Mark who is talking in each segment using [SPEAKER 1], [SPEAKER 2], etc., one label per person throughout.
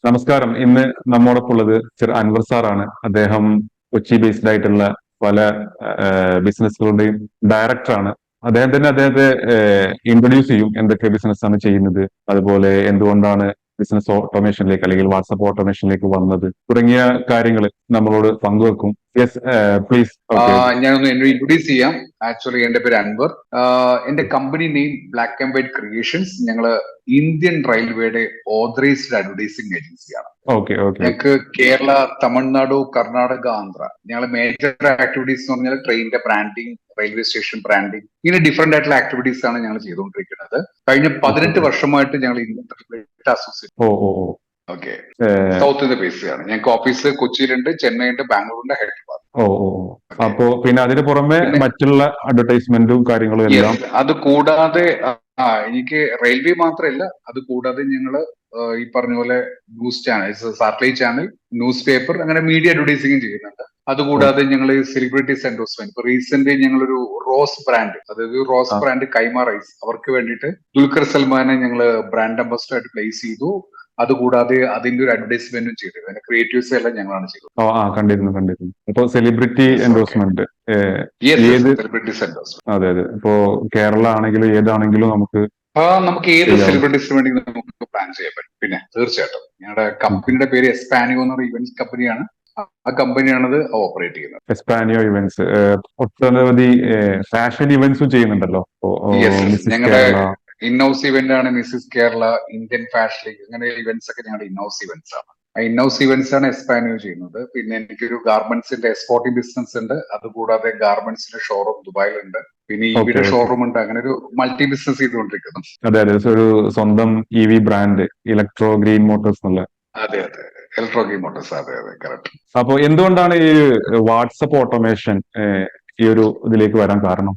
[SPEAKER 1] നമസ്കാരം. ഇന്ന് നമ്മോടൊപ്പം ഉള്ളത് അൻവർ സാറാണ്. അദ്ദേഹം കൊച്ചി ബേസ്ഡ് ആയിട്ടുള്ള പല ബിസിനസ്സുകളുടെയും ഡയറക്ടറാണ്. അദ്ദേഹം തന്നെ അദ്ദേഹത്തെ ഇൻട്രൊഡ്യൂസ് ചെയ്യും, എന്തൊക്കെ ബിസിനസ് ആണ് ചെയ്യുന്നത്, അതുപോലെ എന്തുകൊണ്ടാണ് ബിസിനസ് ഓട്ടോമേഷനിലേക്ക് അല്ലെങ്കിൽ വാട്സപ്പ് ഓട്ടോമേഷനിലേക്ക് വന്നത് തുടങ്ങിയ കാര്യങ്ങൾ നമ്മളോട് പങ്കുവെക്കും. Yes, please. ഓക്കെ.
[SPEAKER 2] ഞാനൊന്ന് എന്നെ ഇൻട്രൊഡ്യൂസ് ചെയ്യാം. ആക്ച്വലി എന്റെ പേര് അൻവർ. എന്റെ company name black and white creations. ഞങ്ങള് ഇന്ത്യൻ റെയിൽവേയുടെ ഓതറൈസ്ഡ് അഡ്വർടൈസിംഗ് ഏജൻസിയാണ്.
[SPEAKER 1] ഓക്കെ. ഓക്കെ.
[SPEAKER 2] ഞങ്ങൾക്ക് കേരള, തമിഴ്നാട്, കർണാടക, ആന്ധ്ര ഞങ്ങൾ മേജർ ആക്ടിവിറ്റീസ് എന്ന് പറഞ്ഞാൽ ട്രെയിനിന്റെ ബ്രാൻഡിങ്, റെയിൽവേ സ്റ്റേഷൻ ബ്രാൻഡിങ്, ഇങ്ങനെ ഡിഫറെന്റ് ആയിട്ടുള്ള ആക്ടിവിറ്റീസ് ആണ് ഞങ്ങൾ ചെയ്തുകൊണ്ടിരിക്കുന്നത്. കഴിഞ്ഞ 18 വർഷമായിട്ട് ഞങ്ങൾ Indian railway associate.
[SPEAKER 1] Oh oh oh
[SPEAKER 2] okay. South India ബേസിലാണ്. ഞങ്ങൾക്ക് ഓഫീസ് കൊച്ചിയിലുണ്ട്, ചെന്നൈയുണ്ട്, ബാംഗ്ലൂരുണ്ട്, ഹൈദരാബാദ്.
[SPEAKER 1] ഓ ഓ ഓ. അപ്പോ പിന്നെ അതിന് പുറമെ മറ്റുള്ള അഡ്വർടൈസ്മെന്റും കാര്യങ്ങളും എല്ലാം.
[SPEAKER 2] അത് കൂടാതെ എനിക്ക് റെയിൽവേ മാത്രമല്ല, അത് കൂടാതെ ഞങ്ങള് ഈ പറഞ്ഞ പോലെ news channel, satellite channel, news paper, അങ്ങനെ മീഡിയ അഡ്വർടൈസിംഗും ചെയ്യുന്നുണ്ട്. അതുകൂടാതെ ഞങ്ങൾ സെലിബ്രിറ്റീസ് എൻഡോഴ്സ്മെന്റ്, ഇപ്പൊ റീസെന്റ് ഞങ്ങളൊരു റോസ് ബ്രാൻഡ്, അതായത് റോസ് ബ്രാൻഡ് കൈമ റൈസ്, അവർക്ക് വേണ്ടിയിട്ട് ദുൽഖർ സൽമാനെ ഞങ്ങൾ ബ്രാൻഡ് അംബാസിഡർ ആയിട്ട് പ്ലേസ് ചെയ്തു. അതുകൂടാതെ അതിന്റെ ഒരു അഡ്വർടൈസ്മെന്റും ചെയ്തു. അതിന്റെ ക്രിയേറ്റീവ്സ് എല്ലാം ഞങ്ങളാണ് ചെയ്തത്.
[SPEAKER 1] കണ്ടിരുന്നു. ഇപ്പൊ സെലിബ്രിറ്റി എൻഡോഴ്സ്മെന്റ്
[SPEAKER 2] സെലിബ്രിറ്റീസ് എൻഡോഴ്സ്മെന്റ്.
[SPEAKER 1] അതെ അതെ. ഇപ്പോ കേരള ആണെങ്കിലും ഏതാണെങ്കിലും നമുക്ക്
[SPEAKER 2] ഏത് സെലിബ്രിറ്റീസിന് വേണ്ടി നമുക്ക് പ്ലാൻ ചെയ്യാൻ പറ്റും. പിന്നെ തീർച്ചയായിട്ടും ഞങ്ങളുടെ കമ്പനിയുടെ പേര് എസ്പാനിയോ എന്ന് പറയുന്ന ഇവന്റ്സ് കമ്പനിയാണ്. ആ കമ്പനിയാണത് ഓപ്പറേറ്റ് ചെയ്യുന്നത്.
[SPEAKER 1] എസ്പാനിയോ ഇവന്റ്സ് ഒട്ടനവധി ഫാഷൻ ഇവന്റ്സും ചെയ്യുന്നുണ്ടല്ലോ.
[SPEAKER 2] ഞങ്ങളുടെ ഇന്നൗസ് ഇവന്റ് ആണ് Mrs Kerala, Indian fashion league, അങ്ങനെ ഇവന്റ്സ് ഒക്കെ ഞങ്ങളുടെ ഇന്നൗസ് ഇവന്റ്സ് ആണ്. ആ ഇന്നൗസ് ഇവന്റ്സ് ആണ് എസ്പാനിയോ ചെയ്യുന്നത്. പിന്നെ എനിക്കൊരു ഗാർമെന്റ്സിന്റെ എക്സ്പോർട്ടിംഗ് ബിസിനസ് ഉണ്ട്. അതുകൂടാതെ ഗാർമെന്റ്സിന്റെ ഷോറൂം ദുബായിലുണ്ട്. പിന്നെ ഇവിയുടെ ഷോറൂം ഉണ്ട്. അങ്ങനെ ഒരു മൾട്ടി ബിസിനസ് ചെയ്തുകൊണ്ടിരിക്കുന്നു.
[SPEAKER 1] അതെ അതെ. ഒരു സ്വന്തം EV brand, electro green Motors എന്നുള്ള.
[SPEAKER 2] അതെ അതെ, ഇലക്ട്രോ ഗ്രീൻ മോട്ടോഴ്സ്. അതെ അതെ, കറക്റ്റ്.
[SPEAKER 1] അപ്പൊ എന്തുകൊണ്ടാണ് ഈ വാട്സപ്പ് ഓട്ടോമേഷൻ ഈ ഒരു ഇതിലേക്ക് വരാൻ കാരണം?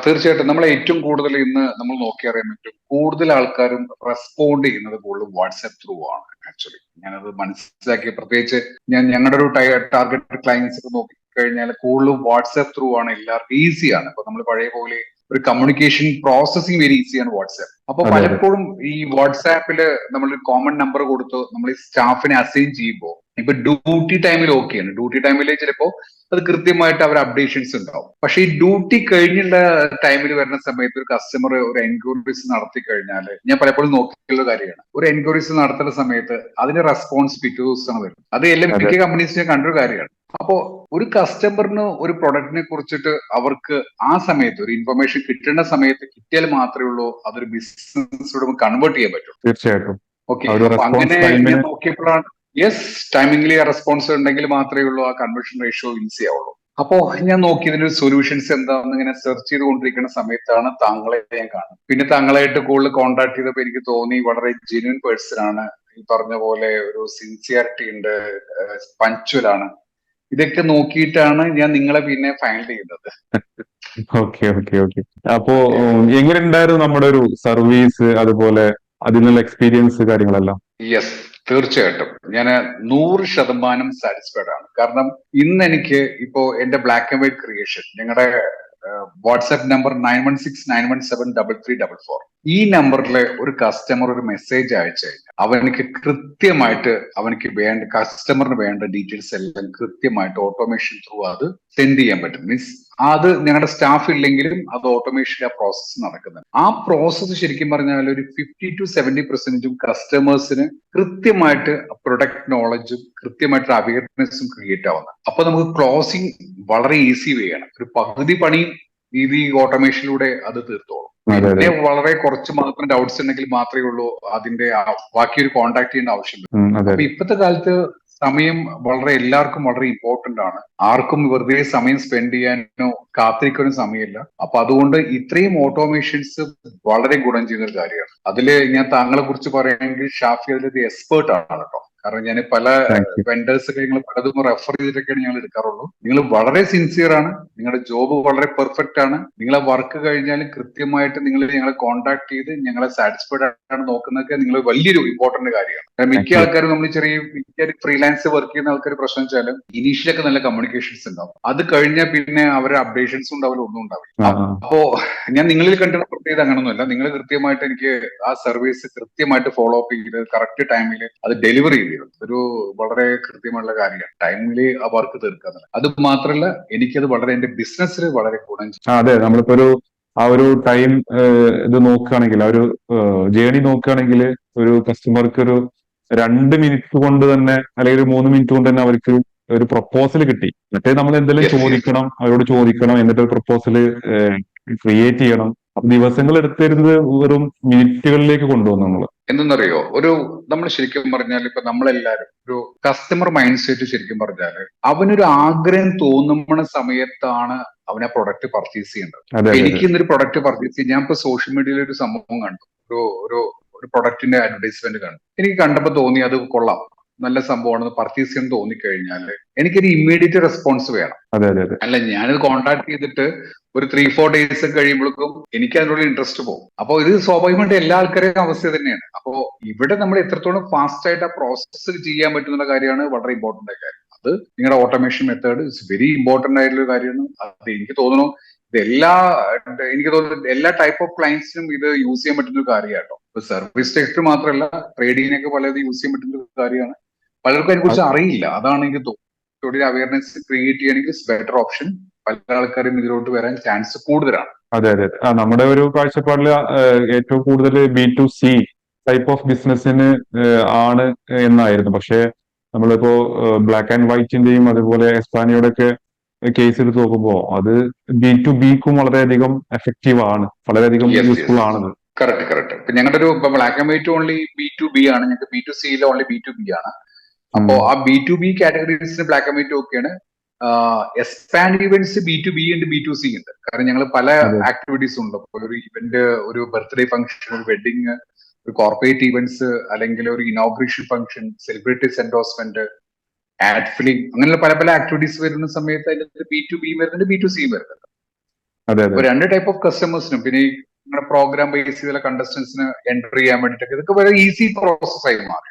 [SPEAKER 2] തീർച്ചയായിട്ടും നമ്മൾ ഏറ്റവും കൂടുതൽ ഇന്ന് നമ്മൾ നോക്കിയറിയാൻ പറ്റും, കൂടുതൽ ആൾക്കാരും റെസ്പോണ്ട് ചെയ്യുന്നത് കൂടുതലും വാട്സ്ആപ്പ് ത്രൂ ആണ്. ആക്ച്വലി ഞാനത് മനസ്സിലാക്കി. പ്രത്യേകിച്ച് ഞങ്ങളുടെ ഒരു ടാർഗറ്റ് ക്ലയൻസ് ഒക്കെ നോക്കിക്കഴിഞ്ഞാൽ കൂടുതലും വാട്സ്ആപ്പ് ത്രൂ ആണ്. എല്ലാവർക്കും ഈസിയാണ്. ഇപ്പൊ നമ്മൾ പഴയ പോലെ ഒരു കമ്മ്യൂണിക്കേഷൻ പ്രോസസ്സിങ് വെരി ഈസിയാണ് വാട്സ്ആപ്പ്. അപ്പൊ പലപ്പോഴും ഈ വാട്സാപ്പില് നമ്മൾ കോമൺ നമ്പർ കൊടുത്ത് നമ്മൾ ഈ സ്റ്റാഫിനെ അസൈൻ ചെയ്യുമ്പോൾ, ഇപ്പൊ ഡ്യൂട്ടി ടൈമിൽ ഓക്കെയാണ്. ഡ്യൂട്ടി ടൈമിൽ ചിലപ്പോ അത് കൃത്യമായിട്ട് അവർ അപ്ഡേഷൻസ് ഉണ്ടാവും. പക്ഷെ ഈ ഡ്യൂട്ടി കഴിഞ്ഞുള്ള ടൈമിൽ വരുന്ന സമയത്ത് ഒരു കസ്റ്റമർ ഒരു എൻക്വയറീസ് നടത്തി കഴിഞ്ഞാൽ, ഞാൻ പലപ്പോഴും നോക്കിയുള്ള കാര്യമാണ്, ഒരു എൻക്വയറീസ് നടത്തുന്ന സമയത്ത് അതിന്റെ റെസ്പോൺസ് പിറ്റേ ദിവസമാണ് വരുന്നത്. അത് എല്ലാം മിക്ക കമ്പനീസിനെ കണ്ടൊരു കാര്യമാണ്. അപ്പോ ഒരു കസ്റ്റമറിന് ഒരു പ്രൊഡക്റ്റിനെ കുറിച്ചിട്ട് അവർക്ക് ആ സമയത്ത് ഒരു ഇൻഫർമേഷൻ കിട്ടേണ്ട സമയത്ത് കിട്ടിയാൽ മാത്രമേ ഉള്ളൂ അതൊരു ബിസിനസ്സിലൂടെ കൺവേർട്ട് ചെയ്യാൻ പറ്റും.
[SPEAKER 1] തീർച്ചയായിട്ടും.
[SPEAKER 2] ഓക്കെ. അങ്ങനെ ഞാൻ നോക്കിയപ്പോഴാണ് ടൈമിംഗിലി റെസ്പോൺസ് ഉണ്ടെങ്കിൽ മാത്രമേ ഉള്ളൂ ആ കൺവേർഷൻ റേഷ്യോ ഈസി ആവുള്ളൂ. അപ്പോ ഞാൻ നോക്കി ഇതിന്റെ സൊല്യൂഷൻസ് എന്താണെന്ന് ഇങ്ങനെ സെർച്ച് ചെയ്തുകൊണ്ടിരിക്കുന്ന സമയത്താണ് താങ്കളെ ഞാൻ കാണുന്നത്. പിന്നെ താങ്കളായിട്ട് കൂടുതൽ കോൺടാക്ട് ചെയ്തപ്പോൾ എനിക്ക് തോന്നി വളരെ ജെന്യൂൻ പേഴ്സൺ ആണ്. ഈ പറഞ്ഞ പോലെ ഒരു സിൻസിയറിറ്റി ഉണ്ട്, പഞ്ച്വൽ ആണ്. ഇതൊക്കെ നോക്കിയിട്ടാണ് ഞാൻ നിങ്ങളെ പിന്നെ ഫൈനൽ ചെയ്യുന്നത്.
[SPEAKER 1] ഓക്കെ. അപ്പോ എങ്ങനെ ഉണ്ടായിരുന്നു നമ്മുടെ ഒരു സർവീസ്, അതുപോലെ അതിനുള്ള എക്സ്പീരിയൻസ് കാര്യങ്ങളെല്ലാം?
[SPEAKER 2] യെസ്, തീർച്ചയായിട്ടും ഞാൻ 100% സാറ്റിസ്ഫൈഡ് ആണ്. കാരണം ഇന്ന് എനിക്ക് ഇപ്പോ എന്റെ ബ്ലാക്ക് ആൻഡ് വൈറ്റ് ക്രിയേഷൻ, ഞങ്ങളുടെ വാട്സ്ആപ്പ് നമ്പർ 9169173344, ഈ നമ്പറിൽ ഒരു കസ്റ്റമർ ഒരു മെസ്സേജ് അയച്ചു കഴിഞ്ഞാൽ അവനക്ക് കൃത്യമായിട്ട് അവനക്ക് വേണ്ട കസ്റ്റമറിന് വേണ്ട ഡീറ്റെയിൽസ് എല്ലാം കൃത്യമായിട്ട് ഓട്ടോമേഷൻ ത്രൂ അത് സെൻഡ് ചെയ്യാൻ പറ്റും. മീൻസ് അത് ഞങ്ങളുടെ സ്റ്റാഫ് ഇല്ലെങ്കിലും അത് ഓട്ടോമേഷൻ ആ പ്രോസസ്സ് നടക്കുന്നത്. ആ പ്രോസസ്സ് ശരിക്കും പറഞ്ഞാൽ ഒരു 50-70% കസ്റ്റമേഴ്സിന് കൃത്യമായിട്ട് പ്രൊഡക്റ്റ് നോളജും കൃത്യമായിട്ട് അവയർനെസ്സും ക്രിയേറ്റ് ആവുന്നത്. അപ്പൊ നമുക്ക് ക്ലോസിംഗ് വളരെ ഈസി വേ ആണ്. ഒരു പകുതി പണിയും ഇത് ഈ ഓട്ടോമേഷനിലൂടെ അത് തീർത്തോളും. പിന്നെ വളരെ കുറച്ച് മാത്രം ഡൗട്ട്സ് ഉണ്ടെങ്കിൽ മാത്രമേ ഉള്ളൂ അതിന്റെ ബാക്കി ഒരു കോൺടാക്ട് ചെയ്യേണ്ട ആവശ്യമില്ല. അപ്പൊ ഇപ്പോഴത്തെ കാലത്ത് സമയം എല്ലാവർക്കും വളരെ ഇമ്പോർട്ടന്റ് ആണ്. ആർക്കും വെറുതെ സമയം സ്പെൻഡ് ചെയ്യാനോ കാത്തിരിക്കാനോ സമയമില്ല. അപ്പൊ അതുകൊണ്ട് ഇത്രയും ഓട്ടോമേഷൻസ് വളരെ ഗുണം ചെയ്യുന്ന ഒരു കാര്യമാണ്. അതില് ഞാൻ താങ്കളെ കുറിച്ച് പറയുകയാണെങ്കിൽ ഷാഫി അതിലൊരു എക്സ്പേർട്ട് ആണ് കേട്ടോ. കാരണം ഞാൻ പല
[SPEAKER 1] താങ്ക് യു.
[SPEAKER 2] വെണ്ടേഴ്സ് ഒക്കെ ഞങ്ങൾ പലതും റെഫർ ചെയ്തിട്ടൊക്കെയാണ് ഞങ്ങൾ എടുക്കാറുള്ളൂ. നിങ്ങൾ വളരെ സിൻസിയർ ആണ്, നിങ്ങളുടെ ജോബ് വളരെ പെർഫെക്റ്റ് ആണ്. നിങ്ങളെ വർക്ക് കഴിഞ്ഞാലും കൃത്യമായിട്ട് നിങ്ങൾ ഞങ്ങളെ കോൺടാക്ട് ചെയ്ത് ഞങ്ങളെ സാറ്റിസ്ഫൈഡ് ആണ് നോക്കുന്നതൊക്കെ നിങ്ങൾ വലിയൊരു ഇമ്പോർട്ടന്റ് കാര്യമാണ്. കാരണം മിക്ക
[SPEAKER 1] താങ്ക് യു.
[SPEAKER 2] ആൾക്കാരും നമ്മൾ മിക്ക ഫ്രീലാൻസ് വർക്ക് ചെയ്യുന്ന ആൾക്കാർ പ്രശ്നം വെച്ചാൽ ഇനീഷ്യലൊക്കെ നല്ല കമ്മ്യൂണിക്കേഷൻസ് ഉണ്ടാവും, അത് കഴിഞ്ഞാൽ പിന്നെ അവരുടെ അപ്ഡേഷൻസും ഉണ്ടാവില്ല, ഒന്നും ഉണ്ടാവില്ല.
[SPEAKER 1] ആ ആ
[SPEAKER 2] അപ്പോ ഞാൻ നിങ്ങളിൽ കണ്ടുള്ള പ്രത്യേകത അങ്ങനൊന്നുമല്ല. നിങ്ങൾ കൃത്യമായിട്ട് എനിക്ക് ആ സർവീസ് കൃത്യമായിട്ട് ഫോളോ അപ്പ് ചെയ്ത് കറക്റ്റ് ടൈമിൽ അത് ഡെലിവറി ചെയ്തിരുന്നു. ഒരു വളരെ കൃത്യമുള്ള കാര്യമാണ് ടൈമില് ആ വർക്ക് തീർക്കുക എന്നുള്ളത്. അത് മാത്രമല്ല, എനിക്കത് വളരെ എന്റെ ബിസിനസ്സിൽ വളരെ ഗുണം ചെയ്യും.
[SPEAKER 1] അതെ, നമ്മളിപ്പോ ആ ഒരു ടൈം ഇത് നോക്കുകയാണെങ്കിൽ, ആ ഒരു ജേണി നോക്കുകയാണെങ്കിൽ, ഒരു കസ്റ്റമർക്ക് ഒരു 2 മിനിറ്റ് കൊണ്ട് തന്നെ, അല്ലെങ്കിൽ ഒരു 3 മിനിറ്റ് കൊണ്ട് തന്നെ അവർക്ക് ഒരു പ്രപ്പോസൽ കിട്ടി. മറ്റേ നമ്മൾ എന്തെങ്കിലും
[SPEAKER 2] Yes, yes.
[SPEAKER 1] ചോദിക്കണം, അവരോട് ചോദിക്കണം, എന്നിട്ട് ഒരു പ്രപ്പോസൽ ക്രിയേറ്റ് ചെയ്യണം. അപ്പൊ ദിവസങ്ങൾ എടുത്തിരുന്നത് വെറും മിനിറ്റുകളിലേക്ക് കൊണ്ടുവന്നു നമ്മള്.
[SPEAKER 2] എന്തെന്നറിയോ, നമ്മൾ ശരിക്കും പറഞ്ഞാൽ ഇപ്പൊ നമ്മളെല്ലാരും ഒരു കസ്റ്റമർ മൈൻഡ് സെറ്റ് ശരിക്കും പറഞ്ഞാൽ അവനൊരു ആഗ്രഹം തോന്നുന്ന സമയത്താണ് അവൻ ആ പ്രൊഡക്റ്റ് പർച്ചേസ് ചെയ്യേണ്ടത്.
[SPEAKER 1] അതെ അതെ
[SPEAKER 2] എനിക്ക് ഇന്നൊരു പ്രൊഡക്റ്റ് പർച്ചേസ് ചെയ്യാൻ, ഞാൻ ഇപ്പൊ സോഷ്യൽ മീഡിയയിൽ ഒരു സംഭവം കണ്ടു, ഒരു ഒരു ഒരു പ്രൊഡക്റ്റിന്റെ അഡ്വർടൈസ്മെന്റ് കണ്ടു. എനിക്ക് കണ്ടപ്പോൾ തോന്നി അത് കൊള്ളാം, നല്ല സംഭവമാണെന്ന് പർച്ചേസ് ചെയ്യാൻ തോന്നിക്കഴിഞ്ഞാൽ എനിക്കൊരു ഇമ്മീഡിയറ്റ് റെസ്പോൺസ് വേണം.
[SPEAKER 1] അതെ അതെ അതെ
[SPEAKER 2] അല്ല, ഞാനിത് കോൺടാക്ട് ചെയ്തിട്ട് ഒരു 3-4 ഡേയ്സ് കഴിയുമ്പോഴേക്കും എനിക്ക് അതിനുള്ള ഇൻട്രസ്റ്റ് പോകും. അപ്പോൾ ഇത് സ്വാഭാവികമായിട്ട് എല്ലാ ആൾക്കാരുടെയും അവസ്ഥ തന്നെയാണ്. അപ്പോ ഇവിടെ നമ്മൾ എത്രത്തോളം ഫാസ്റ്റ് ആയിട്ട് ആ പ്രോസസ്സ് ചെയ്യാൻ പറ്റുന്ന കാര്യമാണ് വളരെ ഇമ്പോർട്ടന്റ് ആയ കാര്യം. അത് നിങ്ങളുടെ automation method it's very important ആയിട്ടുള്ള കാര്യമാണ്. അത് എനിക്ക് തോന്നുന്നു എനിക്ക് തോന്നുന്നു എല്ലാ ടൈപ്പ് ഓഫ് ക്ലയൻസിനും ഇത് യൂസ് ചെയ്യാൻ പറ്റുന്ന ഒരു കാര്യമാട്ടോ. ഇപ്പൊ സർവീസ് സെക്ടർ മാത്രമല്ല, ട്രേഡിങ്ങിനൊക്കെ പലത് യൂസ് ചെയ്യാൻ പറ്റുന്ന ഒരു കാര്യമാണ്. പലർക്കും അതിനെക്കുറിച്ച് അറിയില്ല. അതാണ് എനിക്ക് തോന്നുന്നത് അവയർനെസ് ക്രിയേറ്റ് ചെയ്യണമെങ്കിൽ ബെറ്റർ ഓപ്ഷൻ. പല ആൾക്കാരും ഇതിലോട്ട് വരാൻ ചാൻസ് കൂടുതലാണ്.
[SPEAKER 1] അതെ അതെ. നമ്മുടെ ഒരു കാഴ്ചപ്പാടിൽ ഏറ്റവും കൂടുതൽ B2C ടൈപ്പ് ഓഫ് ബിസിനസ്സിന് ആണ് എന്നായിരുന്നു. പക്ഷേ നമ്മളിപ്പോ ബ്ലാക്ക് ആൻഡ് വൈറ്റിന്റെയും അതുപോലെ എസ്പാനിയുടെ ഒക്കെ കേസ് എടുത്ത് നോക്കുമ്പോൾ അത് B2Bക്കും വളരെയധികം എഫക്റ്റീവ് ആണ്, വളരെയധികം യൂസ്ഫുൾ ആണത്.
[SPEAKER 2] കറക്റ്റ്. ഇപ്പൊ ഞങ്ങളുടെ ഒരു black and white only B2B ആണ്, ഞങ്ങൾക്ക് B2Cയിൽ ഓൺലി B2B ആണ്. അപ്പോ ആ B2B കാറ്റഗറീസിന് ബ്ലാക്ക് ആൻഡ് വൈറ്റ് ഓക്കെയാണ്. എക്സ്പാൻഡ് ഇവന്റ്സ് B2B ഉണ്ട്, B2C ഉണ്ട്. കാരണം ഞങ്ങൾ പല ആക്ടിവിറ്റീസ് ഉണ്ട്. ഒരു ഇവന്റ്, ഒരു ബർത്ത്ഡേ ഫംഗ്ഷൻ, ഒരു വെഡിങ്, ഒരു കോർപ്പറേറ്റ് ഇവന്റ്സ്, അല്ലെങ്കിൽ ഒരു inauguration function, celebrities endorsement, ad film, അങ്ങനെയുള്ള പല പല ആക്ടിവിറ്റീസ് വരുന്ന സമയത്ത് അതിന്റെ B2B വരുന്നുണ്ട്, B2C വരുന്നുണ്ട്. അപ്പൊ 2 ടൈപ്പ് ഓഫ് കസ്റ്റമേഴ്സിനും, പിന്നെ ഈ നിങ്ങളുടെ പ്രോഗ്രാം ബേസ് ചെയ്തുള്ള കണ്ടസ്റ്റൻസിന് എൻട്രി ചെയ്യാൻ വേണ്ടിയിട്ടൊക്കെ ഇതൊക്കെ വളരെ ഈസി പ്രോസസ് ആയി മാറി.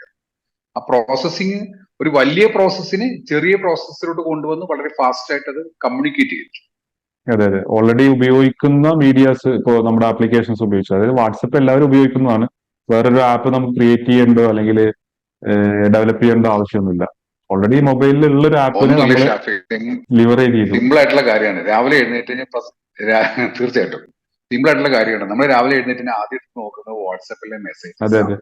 [SPEAKER 2] ആ പ്രോസസ്സിങ് ഒരു വലിയ പ്രോസസ്സിനെ ചെറിയ പ്രോസസ്സിലോട്ട് കൊണ്ടുവന്ന് വളരെ ഫാസ്റ്റ് ആയിട്ട് അത് കമ്മ്യൂണിക്കേറ്റ് ചെയ്തു.
[SPEAKER 1] അതെ അതെ. ഓൾറെഡി ഉപയോഗിക്കുന്ന മീഡിയാസ്, ഇപ്പോൾ നമ്മുടെ ആപ്ലിക്കേഷൻസ് ഉപയോഗിച്ചു, അതായത് വാട്സപ്പ് എല്ലാവരും ഉപയോഗിക്കുന്നതാണ്. വേറൊരു ആപ്പ് നമുക്ക് ക്രിയേറ്റ് ചെയ്യേണ്ടോ അല്ലെങ്കിൽ ഡെവലപ്പ് ചെയ്യേണ്ട ആവശ്യമൊന്നുമില്ല. ഓൾറെഡി മൊബൈലിൽ ഉള്ള ഒരു ആപ്പിനെ നമ്മൾ ലിവറേജ് ചെയ്തു.
[SPEAKER 2] സിമ്പിൾ ആയിട്ടുള്ള കാര്യമാണ്. രാവിലെ എഴുന്നേറ്റ് തീർച്ചയായിട്ടും സിമ്പിൾ ആയിട്ടുള്ള കാര്യമാണ്. നമ്മൾ രാവിലെ എഴുന്നേറ്റ് ആദ്യം നോക്കുന്നത് വാട്സപ്പിലെ മെസ്സേജ്.
[SPEAKER 1] അതെ അതെ.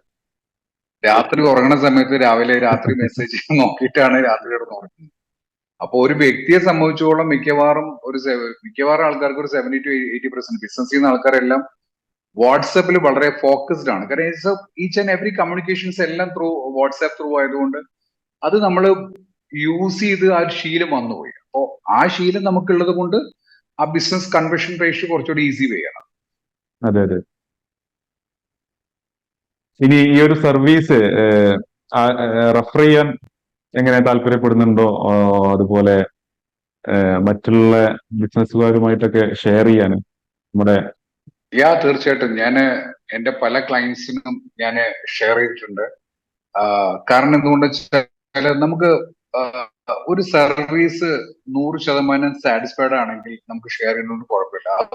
[SPEAKER 2] രാത്രി ഉറങ്ങുന്ന സമയത്ത് രാത്രി മെസ്സേജ് നോക്കിയിട്ടാണ് രാത്രി കിടന്ന് ഉറങ്ങുന്നത്. അപ്പൊ ഒരു വ്യക്തിയെ സംബന്ധിച്ചോളം മിക്കവാറും ആൾക്കാർക്ക് ഒരു 70-80% ബിസിനസ് ചെയ്യുന്ന ആൾക്കാരെല്ലാം വാട്സാപ്പിൽ വളരെ ഫോക്കസ്ഡ് ആണ്. കാരണം ഈച്ച് ആൻഡ് എവറി കമ്മ്യൂണിക്കേഷൻസ് എല്ലാം വാട്സാപ്പ് ത്രൂ ആയതുകൊണ്ട് അത് നമ്മൾ യൂസ് ചെയ്ത് ആ ഒരു ശീലം വന്നുപോയി. അപ്പോ ആ ശീലം നമുക്കുള്ളത് കൊണ്ട് ആ ബിസിനസ് കൺവേർഷൻ റേഷ്യോ കുറച്ചുകൂടി ഈസി വേണം.
[SPEAKER 1] അതെ അതെ. ഇനി ഈ ഒരു സർവീസ് റെഫർ ചെയ്യാൻ എങ്ങനെ താല്പര്യപ്പെടുന്നുണ്ടോ, അതുപോലെ മറ്റുള്ള ബിസിനസ്സുകാരുമായിട്ടൊക്കെ ഷെയർ ചെയ്യാൻ നമ്മുടെ
[SPEAKER 2] തീർച്ചയായിട്ടും ഞാൻ എന്റെ പല ക്ലയൻസിനും ഞാൻ ഷെയർ ചെയ്തിട്ടുണ്ട്. കാരണം എന്തുകൊണ്ട് വെച്ചാൽ നമുക്ക് ഒരു സർവീസ് 100% സാറ്റിസ്ഫൈഡ് ആണെങ്കിൽ നമുക്ക് ഷെയർ ചെയ്യുന്നതുകൊണ്ട് കുഴപ്പമില്ല. അത്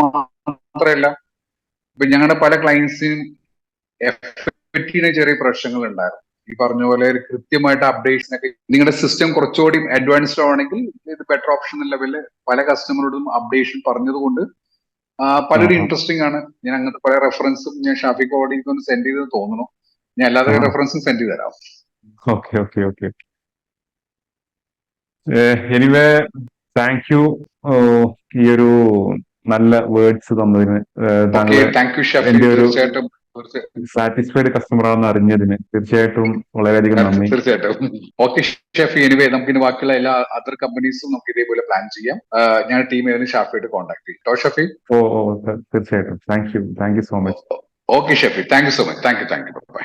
[SPEAKER 2] മാത്രമല്ല, ഇപ്പൊ ഞങ്ങളുടെ പല ക്ലയൻസിനും എഫക്റ്റിന് ചെറിയ പ്രശ്നങ്ങൾ ഉണ്ടായിരുന്നു. ഈ പറഞ്ഞ പോലെ കൃത്യമായിട്ട് അപ്ഡേറ്റ്സിനൊക്കെ നിങ്ങളുടെ സിസ്റ്റം കുറച്ചുകൂടി അഡ്വാൻസ്ഡ് ആണെങ്കിൽ ഇത് ബെറ്റർ ഓപ്ഷൻ എന്ന ലെവലിൽ പല കസ്റ്റമറോടും അപ്ഡേഷൻ പറഞ്ഞതുകൊണ്ട് പലരും ഇൻട്രസ്റ്റിംഗ് ആണ്. ഞാൻ അങ്ങനത്തെ പല റെഫറൻസും ഞാൻ ഷാഫിക്ക് ഓഡിക്ക് ഒന്ന് സെൻഡ് ചെയ്തെന്ന് തോന്നുന്നു. ഞാൻ അല്ലാതെ റെഫറൻസും സെൻഡ് ചെയ്ത് തരാം.
[SPEAKER 1] ഓക്കെ. എനിവേ, താങ്ക് യു ഈ ഒരു നല്ല വേർഡ്സ് തന്നതിന്. എന്റെ ഒരു സാറ്റിസ്ഫൈഡ് കസ്റ്റമർ ആണെന്ന് അറിഞ്ഞതിന് തീർച്ചയായിട്ടും വളരെയധികം നന്ദി.
[SPEAKER 2] തീർച്ചയായിട്ടും. ഓക്കെ ഷെഫി, എനിവേ നമുക്ക് ഇനി ബാക്കിയുള്ള എല്ലാ അതർ കമ്പനീസും നമുക്ക് ഇതേപോലെ പ്ലാൻ ചെയ്യാം. ഞാൻ ടീം ഷാഫിയായിട്ട് കോൺടാക്ട് ചെയ്യും. ഷെഫി,
[SPEAKER 1] തീർച്ചയായിട്ടും. Thank you so much.
[SPEAKER 2] Okay Shefi, thank you so much. Thank you. By.